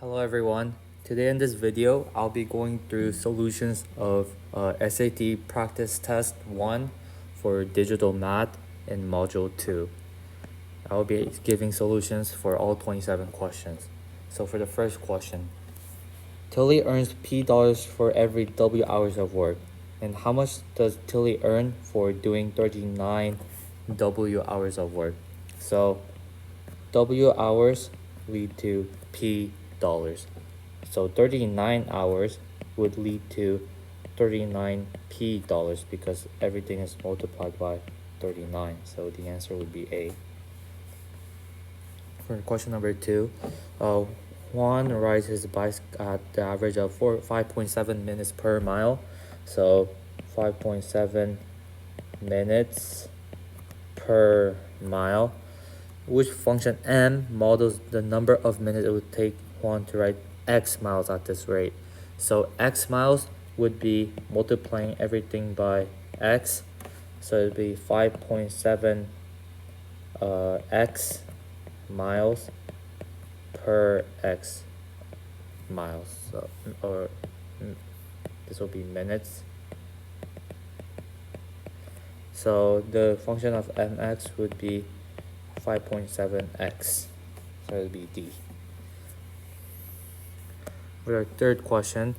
Hello everyone. Today in this video, I'll be going through solutions of SAT Practice Test 1 for Digital Math in Module 2. I'll be giving solutions for all 27 questions. So for the first question, Tilly earns P dollars for every W hours of work. And how much does Tilly earn for doing 39 W hours of work? So W hours lead to P dollars. So 39 hours would lead to 39p dollars because everything is multiplied by 39. So the answer would be A. For question number 2, Juan rides his bike at the average of 5.7 minutes per mile. So 5.7 minutes per mile. Which function m models the number of minutes it would take Juan to ride x miles at this rate? So x miles would be multiplying everything by x. So it would be 5.7 x miles per x miles. So this will be minutes. So the function of mx would be 5.7x. So it would be D. For our third question,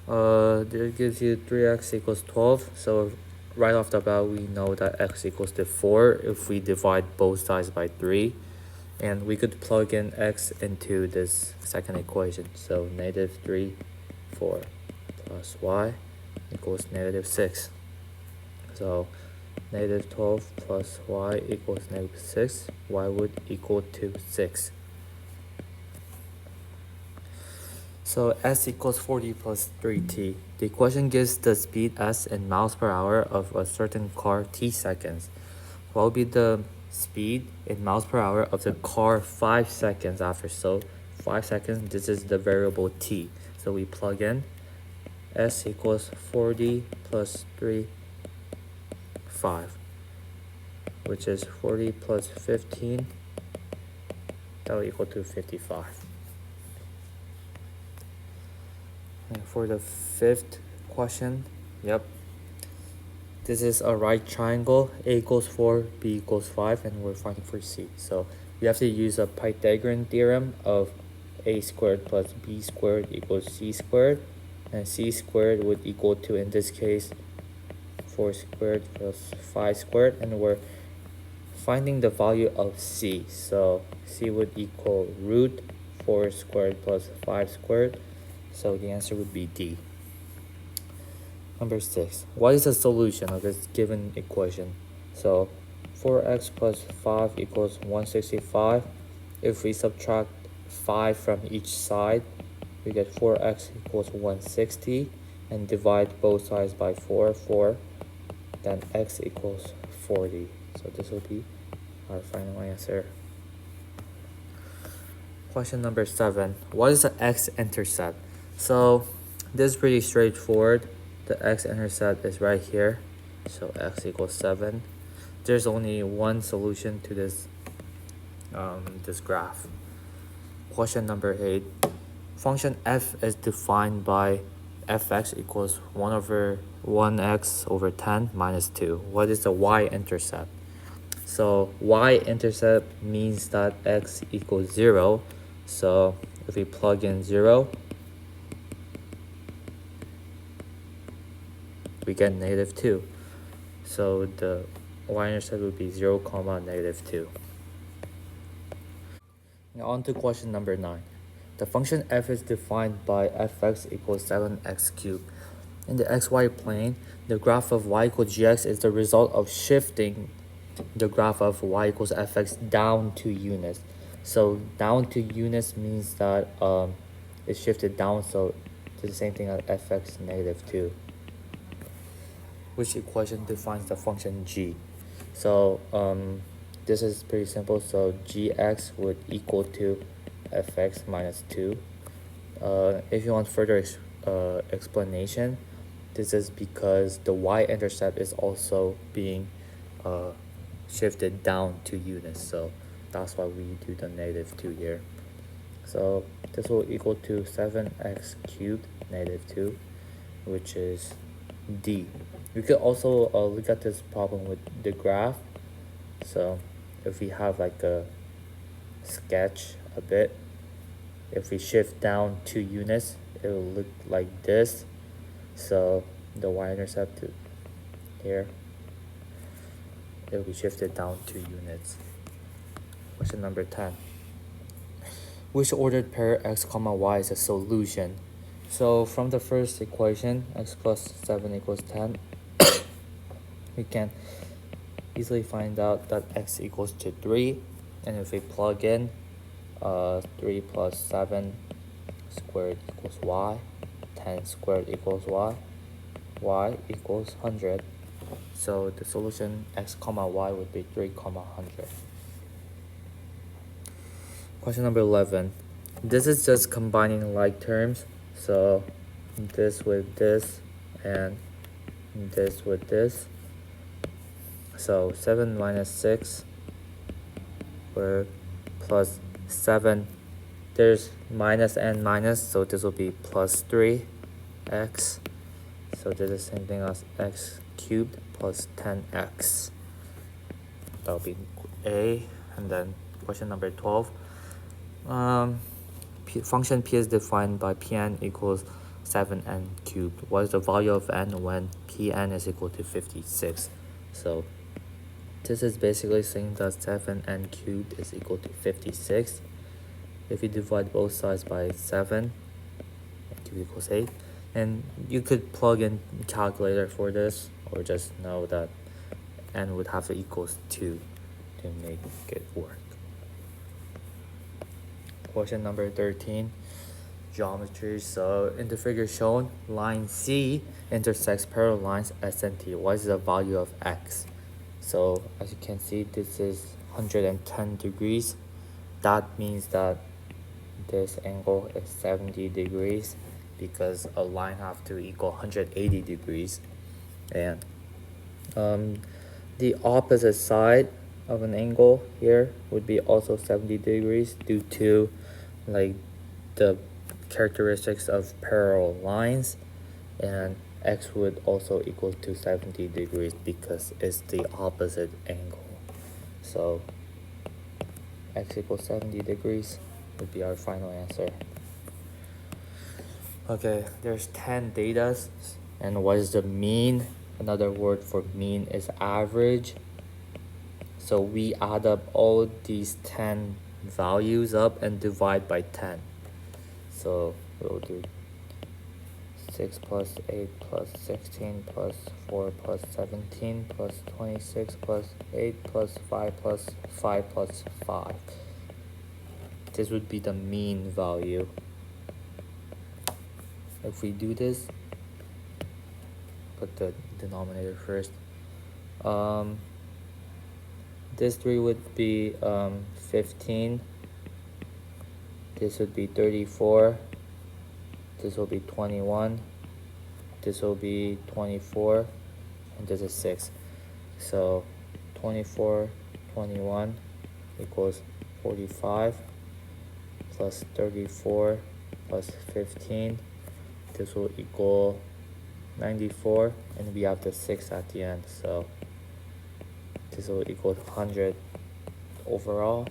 it gives you 3x equals 12. So right off the bat, we know that x equals to 4 if we divide both sides by 3. And we could plug in x into this second equation. So negative 3, 4 plus y equals negative 6. So negative 12 plus y equals negative 6. Y would equal to 6. So s equals 40 plus 3t. The equation gives the speed s in miles per hour of a certain car t seconds. What will be the speed in miles per hour of the car 5 seconds after? So 5 seconds, this is the variable t. So we plug in s equals 40 plus 3, 5, which is 40 plus 15, that will equal to 55. And for the fifth question, this is a right triangle. A equals 4, B equals 5, and we're finding for C. So we have to use a Pythagorean theorem of A squared plus B squared equals C squared. And C squared would equal to, in this case, 4 squared plus 5 squared. And we're finding the value of C. So C would equal root 4 squared plus 5 squared. So the answer would be D. Number 6. What is the solution of this given equation? So 4x plus 5 equals 165. If we subtract 5 from each side, we get 4x equals 160. And divide both sides by 4, then x equals 40. So this will be our final answer. Question number 7. What is the x-intercept? So this is pretty straightforward. The x-intercept is right here. So x equals 7. There's only one solution to this graph. Question number 8. Function f is defined by fx equals 1 over 1x over 10 minus 2. What is the y-intercept? So y-intercept means that x equals 0. So if we plug in 0, we get negative 2. So the y-intercept would be 0, negative 2. Now on to question number 9. The function f is defined by fx equals 7x cubed. In the xy plane, the graph of y equals gx is the result of shifting the graph of y equals fx down 2 units. So down 2 units means that it's shifted down, so it's the same thing as fx negative 2. Which equation defines the function g? So this is pretty simple. So gx would equal to fx minus 2. If you want further explanation, this is because the y-intercept is also being shifted down 2 units. So that's why we do the negative 2 here. So this will equal to 7x cubed negative 2, which is D. We could also look at this problem with the graph. So if we have like a sketch a bit, if we shift down 2 units, it will look like this. So the y-intercept here, it will be shifted down 2 units. Question number 10. Which ordered pair x comma y is a solution? So from the first equation, x plus 7 equals 10, we can easily find out that x equals to 3. And if we plug in 3 plus 7 squared equals y, 10 squared equals y equals 100. So the solution x comma y would be 3 comma 100. Question number 11. This is just combining like terms. So this with this and this with this. So 7 minus 6 or plus 7. There's minus and minus, so this will be plus 3x. So this is the same thing as x cubed plus 10x. That will be A. And then question number 12. Function p is defined by pn equals 7n cubed. What is the value of n when pn is equal to 56? So this is basically saying that 7n cubed is equal to 56. If you divide both sides by 7, n cubed equals 8. And you could plug in calculator for this, or just know that n would have to equals 2 to make it work. Question number 13, geometry. So in the figure shown, line C intersects parallel lines S and T. What is the value of x? So as you can see, this is 110 degrees. That means that this angle is 70 degrees because a line have to equal 180 degrees. And the opposite side of an angle here would be also 70 degrees due to like the characteristics of parallel lines, and x would also equal to 70 degrees because it's the opposite angle. So x equals 70 degrees would be our final answer. Okay, there's 10 datas, and what is the mean? Another word for mean is average. So we add up all these 10 values up and divide by 10. So we'll do 6 plus 8 plus 16 plus 4 plus 17 plus 26 plus 8 plus 5 plus 5 plus 5. This would be the mean value. If we do this, put the denominator first. This 3 would be 15. This would be 34. This will be 21. This will be 24. And this is 6. So 24, 21 equals 45 plus 34 plus 15. This will equal 94. And we have the 6 at the end. So this will equal 100 overall,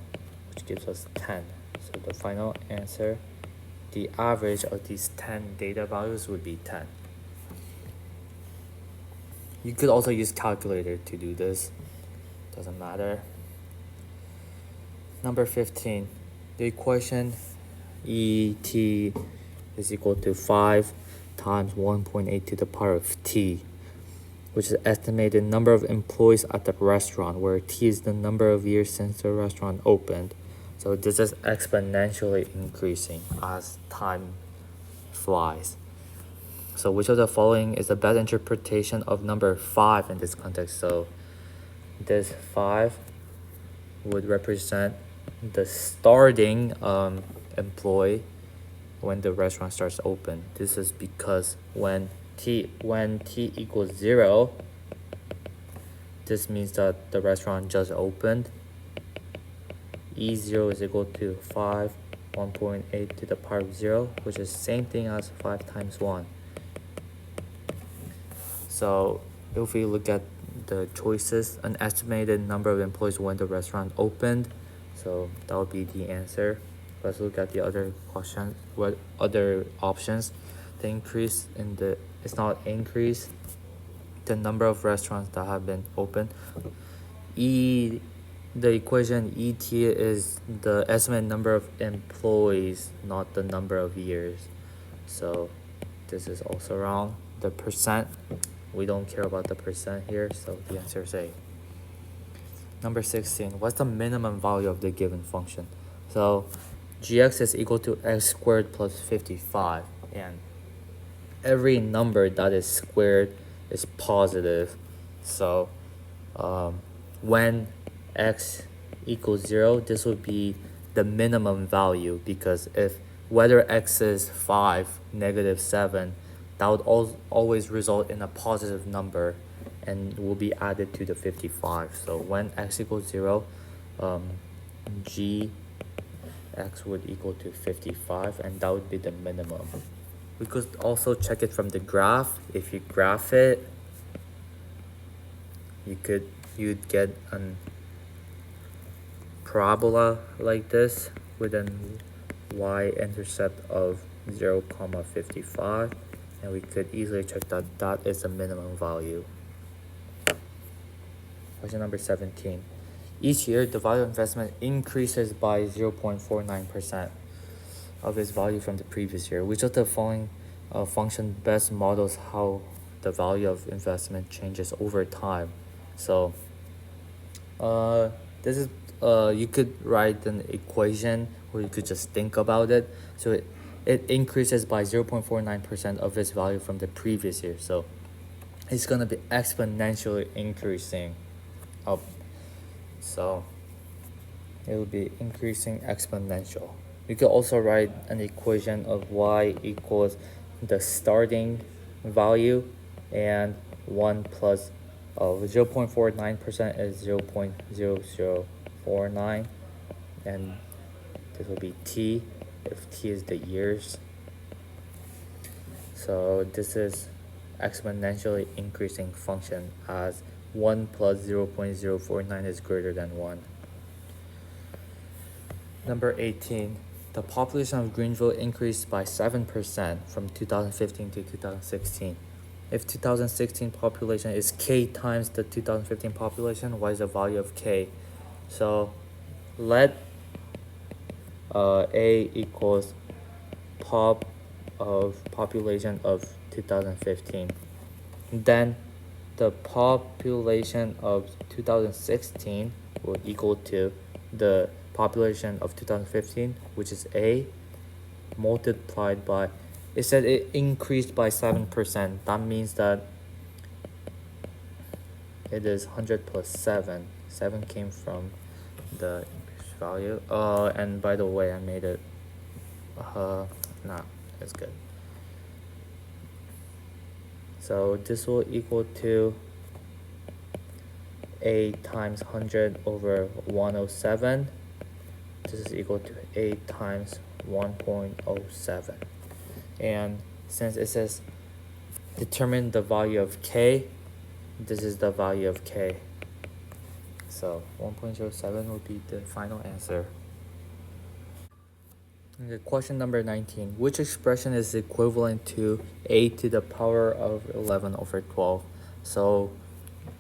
which gives us 10. So the final answer, the average of these 10 data values would be 10. You could also use calculator to do this. Doesn't matter. Number 15, the equation ET is equal to 5 times 1.8 to the power of t, which is estimated number of employees at the restaurant, where t is the number of years since the restaurant opened. So this is exponentially increasing as time flies. So which of the following is the best interpretation of number 5 in this context? So this 5 would represent the starting employee when the restaurant starts open. This is because when t equals 0, this means that the restaurant just opened. E0 is equal to 5 1.8 to the power of 0, which is same thing as 5 times 1. So if we look at the choices, an estimated number of employees when the restaurant opened, so that would be the answer. Let's look at the other question. What other options? The increase in the, it's not increase, the number of restaurants that have been opened. The equation ET is the estimated number of employees, not the number of years. So this is also wrong. The percent, we don't care about the percent here, so the answer is A. Number 16, what's the minimum value of the given function? So gx is equal to x squared plus 55, and every number that is squared is positive. So when x equals 0, this would be the minimum value, because if whether x is 5, -7, that would always result in a positive number and will be added to the 55. So when x equals 0, g x would equal to 55, and that would be the minimum. We could also check it from the graph. If you graph it, you'd get a parabola like this with an y-intercept of 0,55, and we could easily check that that is the minimum value. Question number 17. Each year, the value of investment increases by 0.49% of its value from the previous year. Which of the following function best models how the value of investment changes over time? So this is you could write an equation, or you could just think about it. So it increases by 0.49% of its value from the previous year. So it's going to be exponentially increasing up. So it will be increasing exponential. You could also write an equation of y equals the starting value and 1 plus 0.49% is 0.0049, and this will be t if t is the years. So this is exponentially increasing function as 1 plus 0.049 is greater than 1. Number 18, the population of Greenville increased by 7% from 2015 to 2016. If 2016 population is k times the 2015 population, what is the value of k? So let A equals population of 2015. Then the population of 2016 will equal to the population of 2015, which is A, multiplied by, it said it increased by 7%. That means that it is 100 plus 7. 7 came from the increased value. And by the way, I made it, nah, it's good. So this will equal to A times 100 over 107. This is equal to A times 1.07. And since it says determine the value of k, this is the value of k. So 1.07 will be the final answer. Okay, question number 19. Which expression is equivalent to a to the power of 11 over 12? So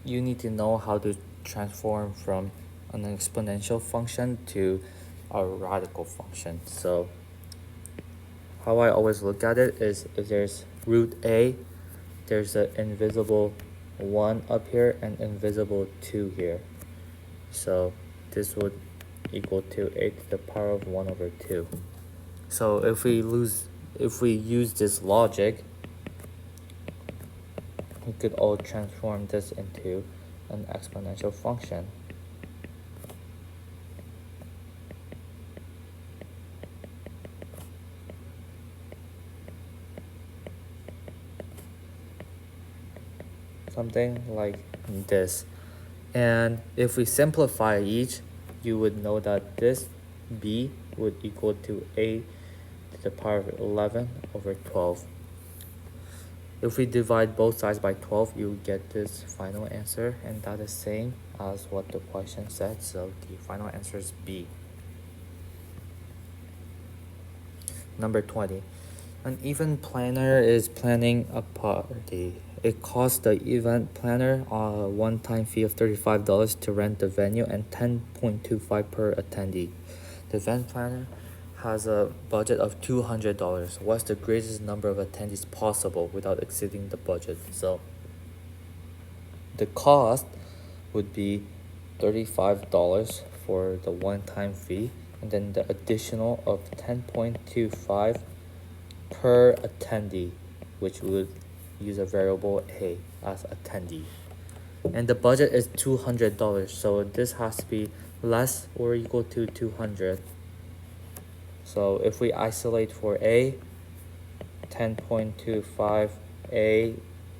you need to know how to transform from an exponential function to a radical function. So how I always look at it is, if there's root a, there's an invisible 1 up here and invisible 2 here. So this would equal to a to the power of 1 over 2. So if we use this logic, we could all transform this into an exponential function. Something like this. And if we simplify each, you would know that this b would equal to a to the power of 11 over 12. If we divide both sides by 12, you get this final answer, and that is same as what the question said, so the final answer is B. Number 20. An event planner is planning a party. It costs the event planner a one-time fee of $35 to rent the venue and $10.25 per attendee. The event planner has a budget of $200. What's the greatest number of attendees possible without exceeding the budget? So the cost would be $35 for the one-time fee, and then the additional of 10.25 per attendee, which would use a variable a as attendee. And the budget is $200, so this has to be less or equal to 200. So if we isolate for a, 10.25 a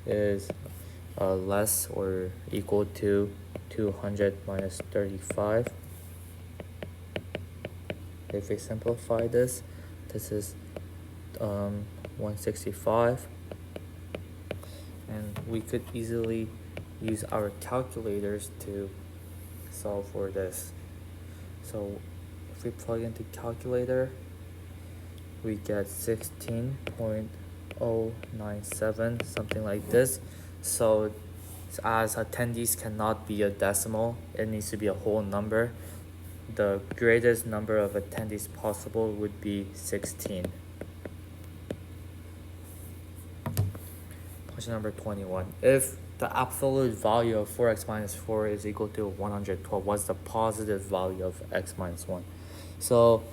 is less or equal to 200 minus 35. If we simplify this is 165, and we could easily use our calculators to solve for this. So if we plug into calculator, we get 16.097, something like this. So as attendees cannot be a decimal, it needs to be a whole number. The greatest number of attendees possible would be 16. Question number 21. If the absolute value of 4x minus 4 is equal to 112, what's the positive value of x minus 1? So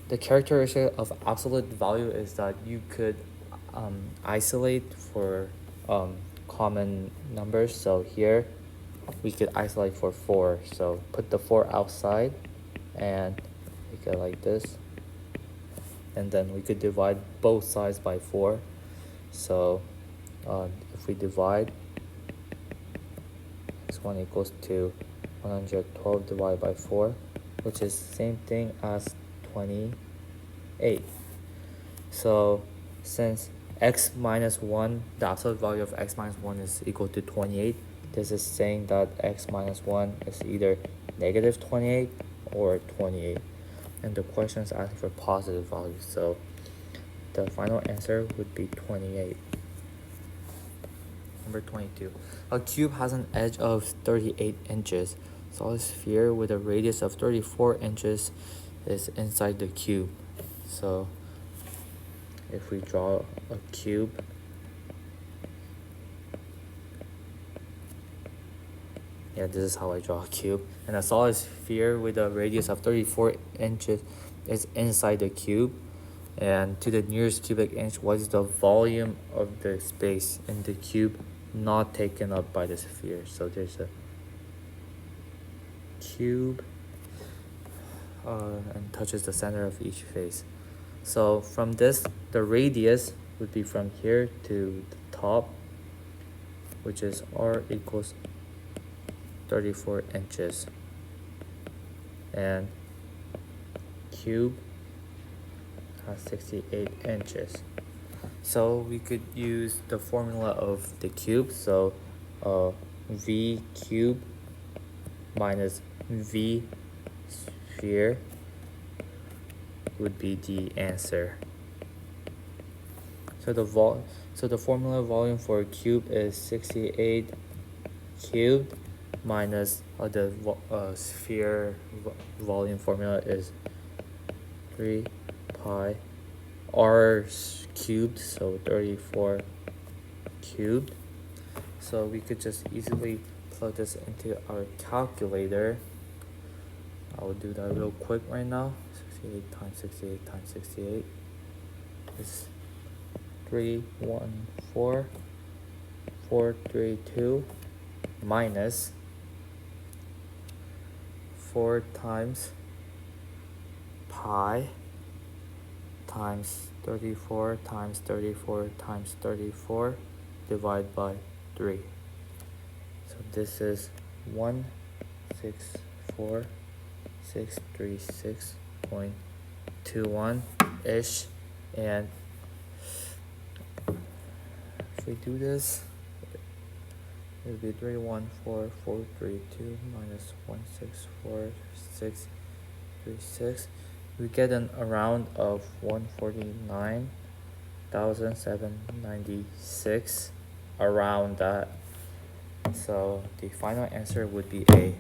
the characteristic of absolute value is that you could isolate for common numbers. So here we could isolate for 4. So put the 4 outside and make it like this. And then we could divide both sides by 4. So if we divide, x1 equals to 112 divided by 4, which is same thing as 28. So since x minus 1, the absolute value of x minus 1 is equal to 28, this is saying that x minus 1 is either negative 28 or 28. And the question is asking for positive values, so the final answer would be 28. Number 22. A cube has an edge of 38 inches. Solid sphere with a radius of 34 inches is inside the cube. So if we draw a cube, yeah, this is how I draw a cube. And a solid sphere with a radius of 34 inches is inside the cube. And to the nearest cubic inch, what is the volume of the space in the cube not taken up by the sphere? So there's a cube and touches the center of each face. So from this, the radius would be from here to the top, which is r equals 34 inches. And cube has 68 inches. So we could use the formula of the cube. So v cube minus v sphere would be the answer. So the formula volume for a cube is 68 cubed minus the sphere volume formula is 3 pi r cubed, so 34 cubed. So we could just easily plug this into our calculator. I will do that real quick right now. 68 times 68 times 68 is 314,432 minus 4 times pi times 34 times 34 times 34 divided by 3. So this is 164,636 0.21-ish, and if we do this, it'll be 314,432 minus 164,636. We get an around of 149,796, around that. So the final answer would be A.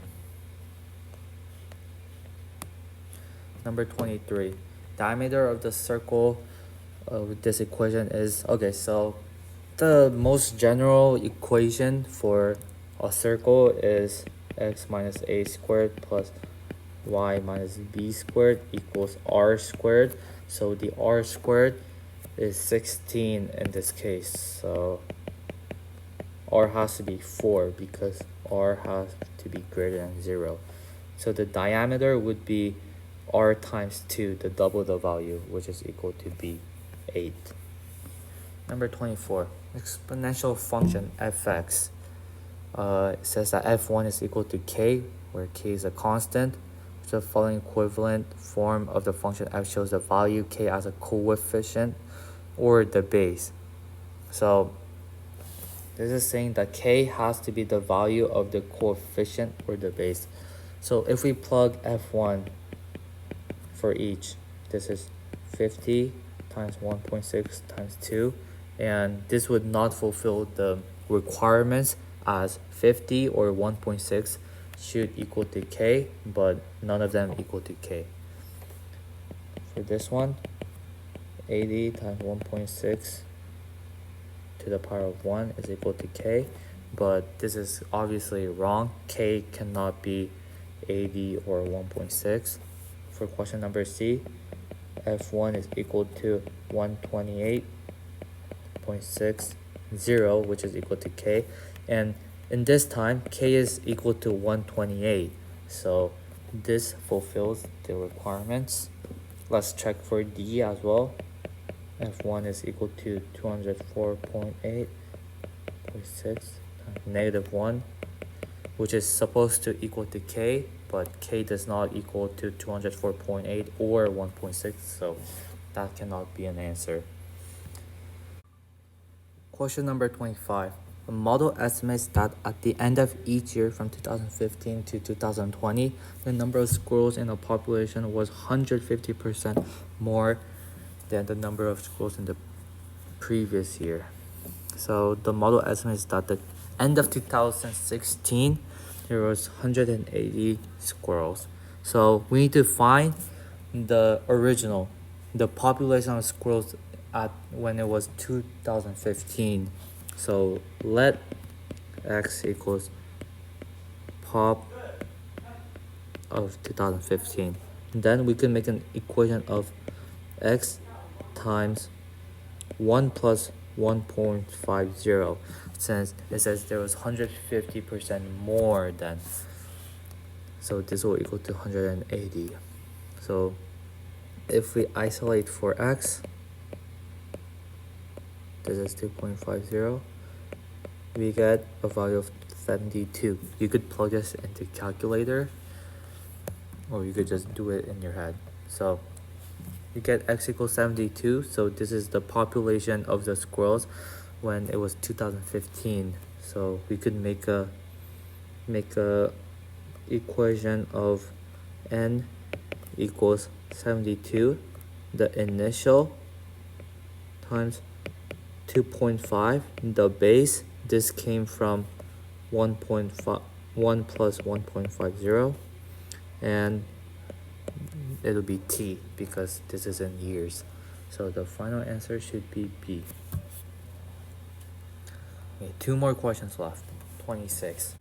Number 23. Diameter of the circle with this equation is, okay, so the most general equation for a circle is x minus a squared plus y minus b squared equals r squared. So the r squared is 16 in this case. So r has to be 4 because r has to be greater than 0. So the diameter would be r times 2, the double the value, which is equal to b, 8. Number 24, exponential function fx. It says that f1 is equal to k, where k is a constant. The following equivalent form of the function f shows the value k as a coefficient or the base. So this is saying that k has to be the value of the coefficient or the base. So if we plug f1 for each, this is 50 times 1.6 times 2, and this would not fulfill the requirements as 50 or 1.6 should equal to k, but none of them equal to k. For this one, 80 times 1.6 to the power of 1 is equal to k, but this is obviously wrong. K cannot be 80 or 1.6. For question number C, f1 is equal to 128.60, which is equal to k, and in this time k is equal to 128, so this fulfills the requirements. Let's check for D as well. f1 is equal to 204.8.6 times -1, which is supposed to equal to k, but k does not equal to 204.8 or 1.6, so that cannot be an answer. Question number 25. The model estimates that at the end of each year from 2015 to 2020, the number of squirrels in a population was 150% more than the number of squirrels in the previous year. So the model estimates that the end of 2016, there was 180 squirrels. So we need to find the original, the population of squirrels at when it was 2015. So let x equals pop of 2015. And then we can make an equation of x times 1 plus 1.50, since it says there was 150% more than, so this will equal to 180. So if we isolate for x, this is 2.50, we get a value of 72. You could plug this into calculator, or you could just do it in your head. So you get x equals 72, so this is the population of the squirrels when it was 2015. So we could make a equation of n equals 72, the initial, times 2.5, the base. This came from 1 plus 1.50, and it'll be t because this is in years. So the final answer should be B. Okay, 2 more questions left. 26.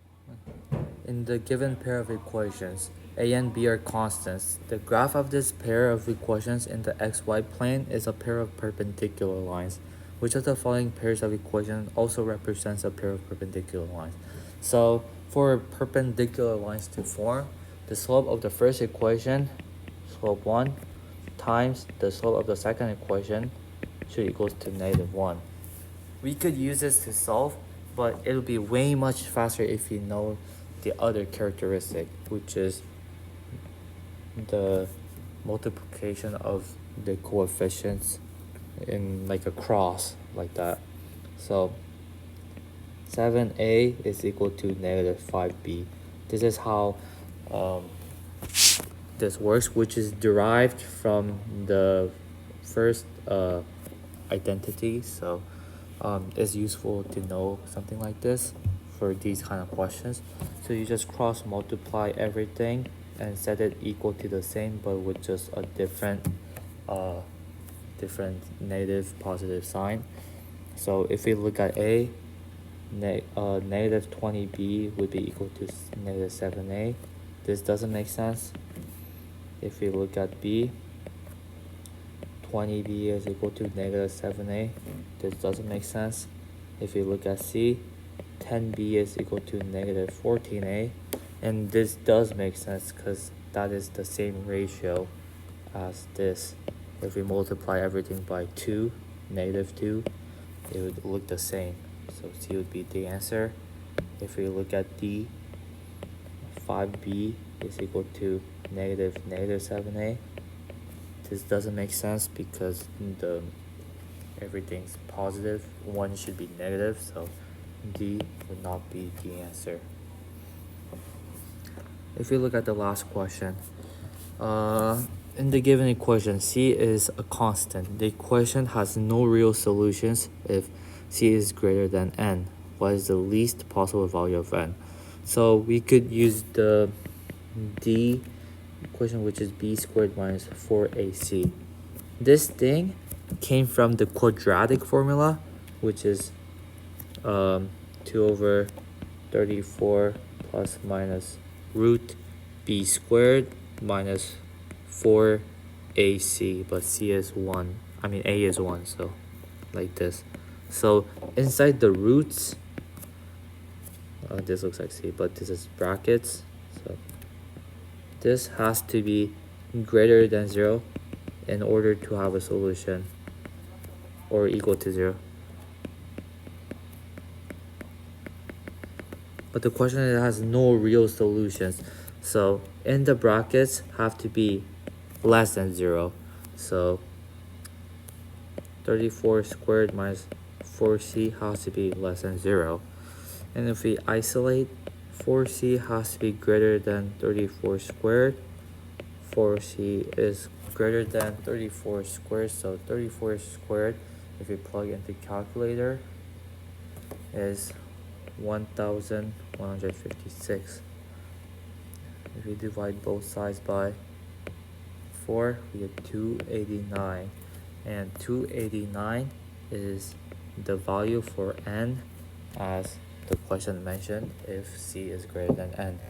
In the given pair of equations, a and b are constants. The graph of this pair of equations in the xy plane is a pair of perpendicular lines. Which of the following pairs of equations also represents a pair of perpendicular lines? So for perpendicular lines to form, the slope of the first equation, slope 1, times the slope of the second equation should equals to -1. We could use this to solve, but it'll be way much faster if you know the other characteristic, which is the multiplication of the coefficients in like a cross like that. So 7a is equal to negative 5b. This is how this works, which is derived from the first identity. So it's useful to know something like this for these kind of questions. So you just cross multiply everything and set it equal to the same, but with just a different negative positive sign. So if we look at a, negative 20b would be equal to negative 7a. This doesn't make sense. If we look at b, 20b is equal to negative 7a. This doesn't make sense. If we look at c, 10b is equal to negative 14a. And this does make sense because that is the same ratio as this. If we multiply everything by 2, negative 2, it would look the same. So C would be the answer. If we look at D, 5b is equal to negative 7a. This doesn't make sense because everything's positive. 1 should be negative, so D would not be the answer. If we look at the last question, in the given equation, C is a constant. The equation has no real solutions if C is greater than n. What is the least possible value of n? So we could use the D equation, which is b squared minus 4ac. This thing came from the quadratic formula, which is 2 over 34 plus minus root b squared minus 4ac, but c is 1. I mean a is 1, so like this. So inside the roots, this looks like c, but this is brackets. So this has to be greater than 0 in order to have a solution, or equal to 0. But the question is, it has no real solutions. So in the brackets have to be less than 0. So 34 squared minus 4c has to be less than 0. And if we isolate, 4c has to be greater than 34 squared. 4c is greater than 34 squared, so 34 squared, if we plug into calculator, is 1156. If we divide both sides by 4, we get 289, and 289 is the value for n, as the question mentioned, if c is greater than n.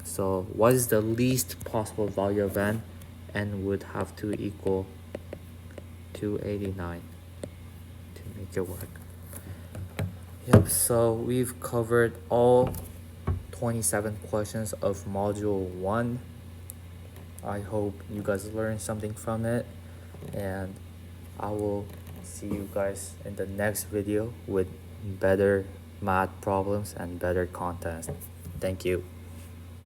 So what is the least possible value of n? N would have to equal 289 to make it work. Yep, so we've covered all 27 questions of module 1. I hope you guys learned something from it, and I will see you guys in the next video with better math problems and better content. Thank you.